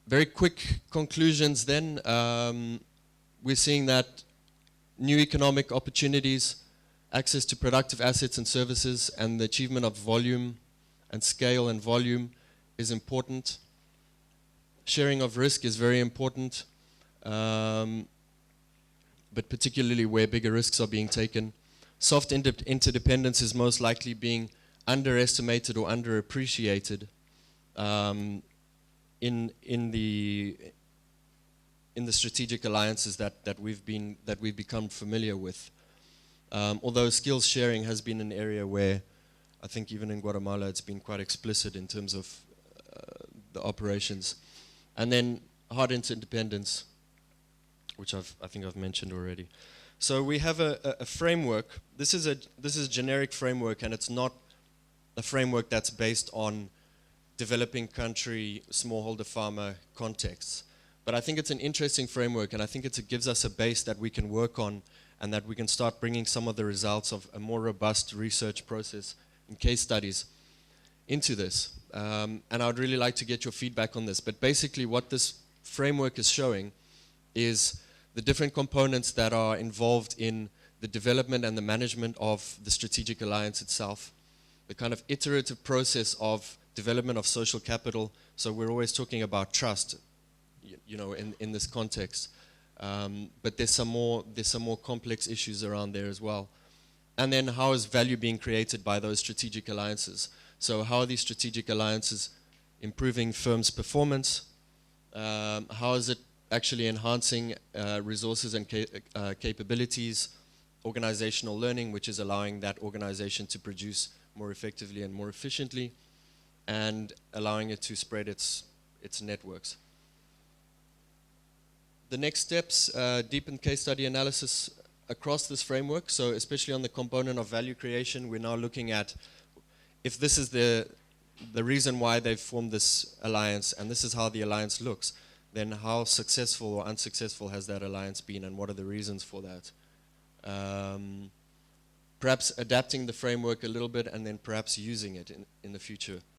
Very quick conclusions then. We're seeing that new economic opportunities, access to productive assets and services, and the achievement of volume and scale and volume is important. Sharing of risk is very important, but particularly where bigger risks are being taken. Soft interdependence is most likely being underestimated or underappreciated in the strategic alliances that we've become familiar with. Although skills sharing has been an area where I think even in Guatemala it's been quite explicit in terms of the operations. And then hard interdependence, which I think I've mentioned already. So we have a framework. This is a generic framework, and it's not a framework that's based on developing country, smallholder farmer contexts. But I think it's an interesting framework, and I think it gives us a base that we can work on, and that we can start bringing some of the results of a more robust research process and case studies into this. And I'd really like to get your feedback on this. But basically what this framework is showing is the different components that are involved in the development and the management of the strategic alliance itself, the kind of iterative process of development of social capital. So we're always talking about trust, you know, in this context. But there's some more complex issues around there as well. And then how is value being created by those strategic alliances? So how are these strategic alliances improving firms' performance? How is it actually enhancing resources and capabilities, organizational learning, which is allowing that organization to produce more effectively and more efficiently, and allowing it to spread its networks. The next steps, deepen case study analysis across this framework. So especially on the component of value creation, we're now looking at if this is the reason why they've formed this alliance, and this is how the alliance looks, then how successful or unsuccessful has that alliance been, and what are the reasons for that? Perhaps adapting the framework a little bit, and then perhaps using it in the future.